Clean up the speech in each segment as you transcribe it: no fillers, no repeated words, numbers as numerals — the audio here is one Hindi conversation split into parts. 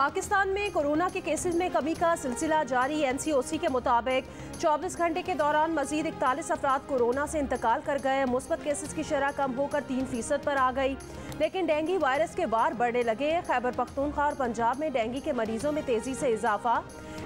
पाकिस्तान में कोरोना के केसेस में कमी का सिलसिला जारी। NCOC के मुताबिक 24 घंटे के दौरान मजीद 41 अफराद कोरोना से इंतकाल कर गए। मुस्बत केसेस की शरह कम होकर 3% पर आ गई, लेकिन डेंगू वायरस के वार बढ़ने लगे। खैबर पख्तूनख्वा और पंजाब में डेंगू के मरीजों में तेजी से इजाफा।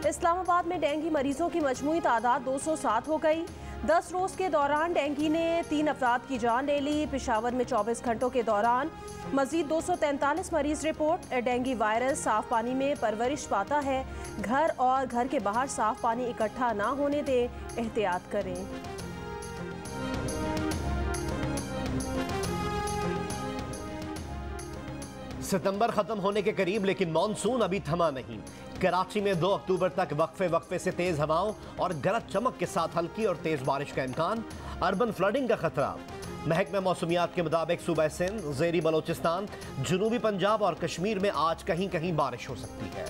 इस्लामाबाद में डेंगू मरीजों की मजमूई तादाद 207 हो गई। 10 रोज़ के दौरान डेंगू ने 3 अफराद की जान ले ली। पेशावर में 24 घंटों के दौरान मजीद 243 मरीज रिपोर्ट। डेंगू वायरस साफ पानी में परवरिश पाता है। घर और घर के बाहर साफ पानी इकट्ठा ना होने दें, एहतियात करें। सितंबर खत्म होने के करीब, लेकिन मॉनसून अभी थमा नहीं। कराची में 2 अक्टूबर तक वक्फे से तेज हवाओं और गरज चमक के साथ हल्की और तेज बारिश का इम्कान। अर्बन फ्लडिंग का खतरा। महकमा मौसमियात के मुताबिक सूबा सिंध, ज़ेरी बलोचिस्तान, जनूबी पंजाब और कश्मीर में आज कहीं कहीं बारिश हो सकती है।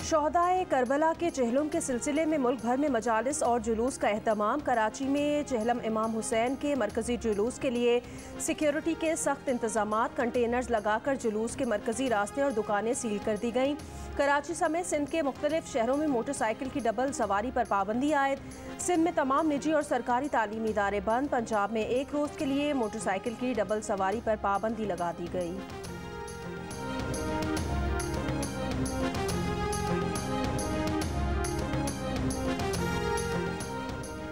शोहदाए करबला के चहलम के सिलसिले में मुल्क भर में मजालिस और जुलूस का एहतमाम। कराची में चहलम इमाम हुसैन के मरकजी जुलूस के लिए सिक्योरिटी के सख्त इंतजामात। कंटेनर्स लगाकर जुलूस के मरकजी रास्ते और दुकानें सील कर दी गईं। कराची समेत सिंध के मुख्तलिफ शहरों में मोटरसाइकिल की डबल सवारी पर पाबंदी आयद। सिंध में तमाम निजी और सरकारी तालीमी इदारे बंद। पंजाब में 1 रोज़ के लिए मोटरसाइकिल की डबल सवारी पर पाबंदी लगा दी गई।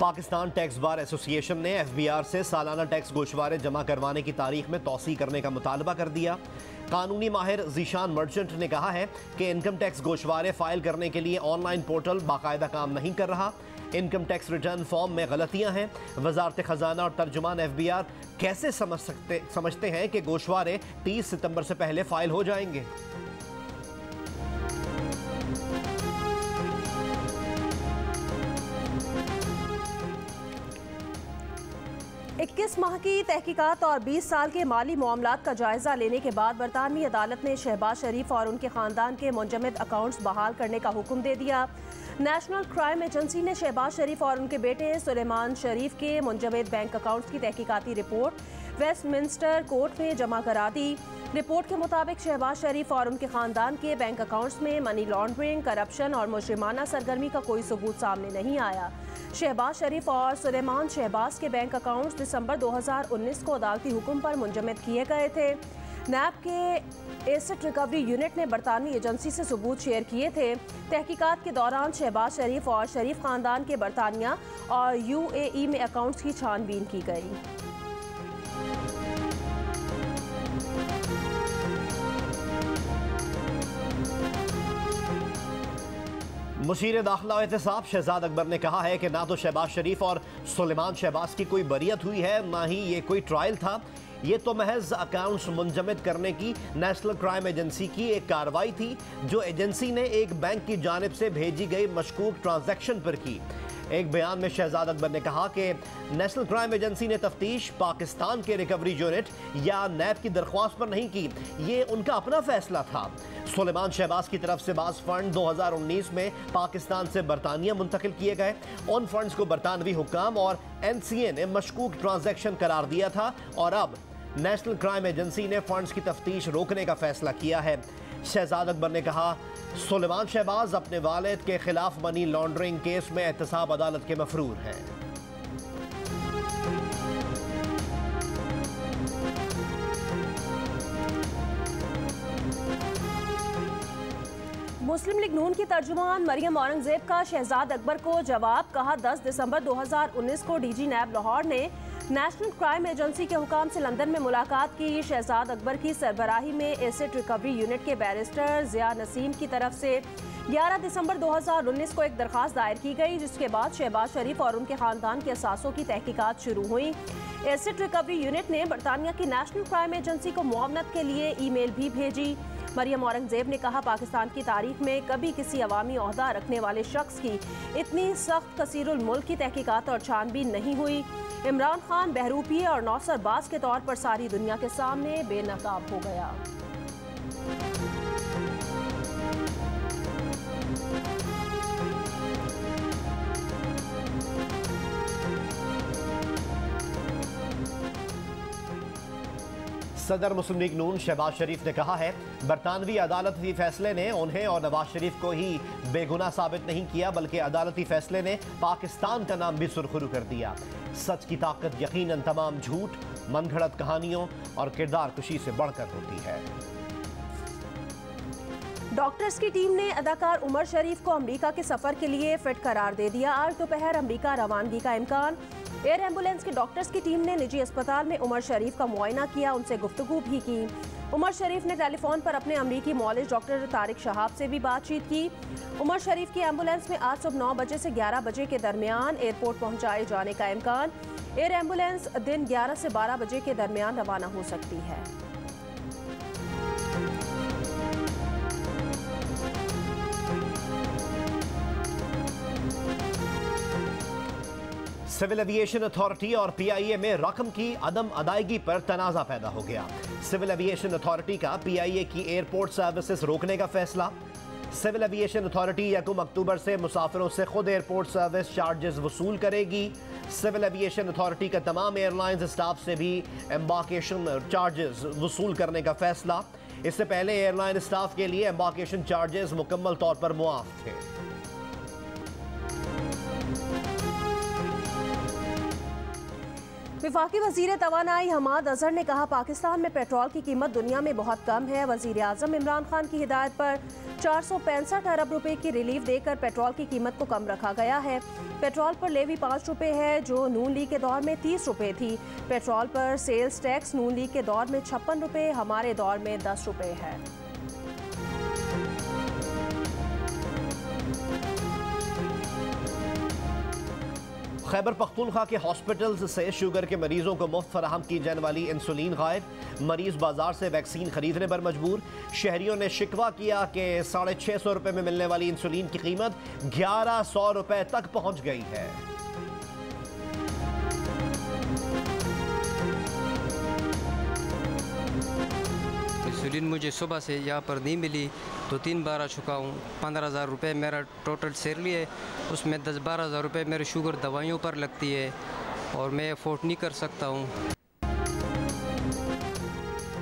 पाकिस्तान टैक्स बार एसोसिएशन ने FBR से सालाना टैक्स गोशवारे जमा करवाने की तारीख में तौसी करने का मुतालबा कर दिया। कानूनी माहिर जीशान मर्चेंट ने कहा है कि इनकम टैक्स गोशवारे फाइल करने के लिए ऑनलाइन पोर्टल बाकायदा काम नहीं कर रहा। इनकम टैक्स रिटर्न फॉर्म में गलतियां हैं। वजारत खजाना और तर्जुमान FBR कैसे समझते हैं कि गोशवारे 30 सितंबर से पहले फाइल हो जाएंगे। 21 माह की तहकीकात और 20 साल के माली मामलात का जायजा लेने के बाद बरतानवी अदालत ने शहबाज शरीफ और उनके खानदान के मुंजमद अकाउंट्स बहाल करने का हुक्म दे दिया। नेशनल क्राइम एजेंसी ने शहबाज शरीफ और उनके बेटे सुलेमान शरीफ के मुंजमद बैंक अकाउंट्स की तहकीकाती रिपोर्ट वेस्टमिंस्टर कोर्ट में जमा करा दी। रिपोर्ट के मुताबिक शहबाज शरीफ और उनके खानदान के बैंक अकाउंट्स में मनी लॉन्ड्रिंग, करप्शन और मुजरिमाना सरगर्मी का कोई सबूत सामने नहीं आया। शहबाज शरीफ और सुलेमान शहबाज के बैंक अकाउंट्स दिसंबर 2019 को अदालती हुक्म पर मुंजमद किए गए थे। नैब के एसेट रिकवरी यूनिट ने बरतानवी एजेंसी से सबूत शेयर किए थे। तहकीकात के दौरान शहबाज शरीफ और शरीफ खानदान के बरतानिया और UAE में अकाउंट्स की छानबीन की गई। मुशीर दाखिला और एहतसाब शहजाद अकबर ने कहा है कि ना तो शहबाज शरीफ और सुलेमान शहबाज की कोई बरियत हुई है, ना ही ये कोई ट्रायल था। ये तो महज अकाउंट्स मुंजमद करने की नेशनल क्राइम एजेंसी की एक कार्रवाई थी, जो एजेंसी ने एक बैंक की जानिब से भेजी गई मशकूक ट्रांजैक्शन पर की। एक बयान में शहजाद अकबर ने कहा कि नेशनल क्राइम एजेंसी ने तफ्तीश पाकिस्तान के रिकवरी यूनिट या नैब की दरख्वास्त पर नहीं की, ये उनका अपना फैसला था। सुलेमान शहबाज की तरफ से बाज़ फंड 2019 में पाकिस्तान से बरतानिया मुंतकिल किए गए। उन फंड्स को बरतानवी हुक्काम और NCA ने मशकूक ट्रांजैक्शन करार दिया था और अब नेशनल क्राइम एजेंसी ने फंड्स की तफ्तीश रोकने का फैसला किया है। शहजाद अकबर ने कहा, सुलेमान शहबाज अपने वालिद के खिलाफ मनी लॉन्ड्रिंग केस में एहतसाब अदालत के मफरूर हैं। मुस्लिम लीग नून की तर्जुमान मरियम औरंगजेब का शहजाद अकबर को जवाब। कहा, 10 दिसंबर 2019 को DG नैब लाहौर ने नेशनल क्राइम एजेंसी के हुकाम से लंदन में मुलाकात की। शहजाद अकबर की सरबराही में एसेट रिकवरी यूनिट के बैरिस्टर ज़िया नसीम की तरफ से 11 दिसंबर 2019 को एक दरख्वास्त दायर की गई, जिसके बाद शहबाज शरीफ और उनके खानदान के असासों की तहकीकात शुरू हुई। एसेट रिकवरी यूनिट ने बरतानिया की नेशनल क्राइम एजेंसी को मुआवनत के लिए ईमेल भी भेजी। मरियम औरंगजेब ने कहा, पाकिस्तान की तारीख में कभी किसी अवामी ओहदा रखने वाले शख्स की इतनी सख्त कसीरुल मुल्क की तहकीकात और छानबीन नहीं हुई। इमरान खान बहरूपी और नौसरबाज के तौर पर सारी दुनिया के सामने बेनकाब हो गया। सदर मुस्लिम लीग नून शहबाज शरीफ ने कहा है बरतानवी अदालती फैसले ने उन्हें और नवाज शरीफ को ही बेगुनाह साबित नहीं किया, बल्कि अदालती फैसले ने पाकिस्तान का नाम भी सुरखरू कर दिया। सच की ताकत यकीनन तमाम झूठ, मनगढ़ंत कहानियों और किरदार कुशी से बढ़कर होती है। डॉक्टर्स की टीम ने अदाकार उमर शरीफ को अमेरिका के सफर के लिए फिट करार दे दिया। आज दोपहर अमेरिका रवानगी का इम्कान। एयर एम्बुलेंस के डॉक्टर्स की टीम ने निजी अस्पताल में उमर शरीफ का मुआयना किया, उनसे गुफ्तगू भी की। उमर शरीफ ने टेलीफोन पर अपने अमेरिकी मौलिज डॉक्टर तारिक शहाब से भी बातचीत की। उमर शरीफ की एम्बुलेंस में आज सुबह 9 बजे से 11 बजे के दरमियान एयरपोर्ट पहुंचाए जाने का इम्कान। एयर एम्बुलेंस दिन 11 से 12 बजे के दरमियान रवाना हो सकती है। सिविल एविएशन अथॉरिटी और पीआईए में रकम की अदम अदायगी पर तनाजा पैदा हो गया। सिविल एविएशन अथॉरिटी का पीआईए की एयरपोर्ट सर्विसेज रोकने का फैसला। सिविल एविएशन अथॉरिटी 1 अक्टूबर से मुसाफिरों से खुद एयरपोर्ट सर्विस चार्जेस वसूल करेगी। सिविल एविएशन अथॉरिटी का तमाम एयरलाइंस स्टाफ से भी एम्बार्केशन चार्जेस वसूल करने का फैसला। इससे पहले एयरलाइन स्टाफ के लिए एम्बार्केशन चार्जेस मुकम्मल तौर पर मुआफ थे। वफाकी वजीर तवानाई हमाद अजहर ने कहा पाकिस्तान में पेट्रोल की कीमत दुनिया में बहुत कम है। वजीर आजम इमरान खान की हिदायत पर 465 अरब रुपए की रिलीफ देकर पेट्रोल की कीमत को कम रखा गया है। पेट्रोल पर लेवी 5 रुपए है, जो नून लीग के दौर में 30 रुपए थी। पेट्रोल पर सेल्स टैक्स नून लीग के दौर में 56 रुपए, हमारे दौर में 10 रुपए है। खैबर पख्तूनख्वा के हॉस्पिटल्स से शुगर के मरीजों को मुफ्त फराहम की जाने वाली इंसुलिन गायब। मरीज बाजार से वैक्सीन खरीदने पर मजबूर। शहरियों ने शिकवा किया कि 650 रुपये में मिलने वाली इंसुलिन की कीमत 1100 रुपये तक पहुंच गई है। इंसुलिन मुझे सुबह से यहाँ पर नहीं मिली तो 3 बार आ चुका हूँ। 15,000 रुपये मेरा टोटल सैलरी है, उसमें 10-12 हज़ार रुपये मेरे शुगर दवाइयों पर लगती है और मैं अफोर्ड नहीं कर सकता हूँ।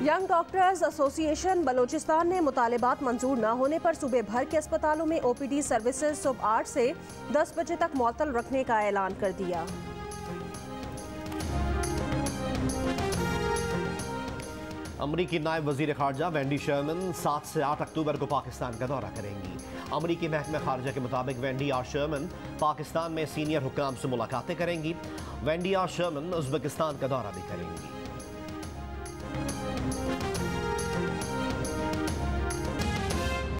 यंग डॉक्टर्स एसोसिएशन बलोचिस्तान ने मुतालिबात मंजूर न होने पर सूबे भर के अस्पतालों में ओपीडी सर्विसेज सुबह 8 से 10 बजे तक मुअत्तल रखने का ऐलान कर दिया। अमरीकी नायब वजीर खारजा वेंडी शर्मन 7 से 8 अक्टूबर को पाकिस्तान का दौरा करेंगी। अमरीकी महकमा खारजा के मुताबिक वेंडी आर शर्मन पाकिस्तान में सीनियर हुक्काम से मुलाकातें करेंगी। वेंडी आर शर्मन उज़्बेकिस्तान का दौरा भी करेंगी।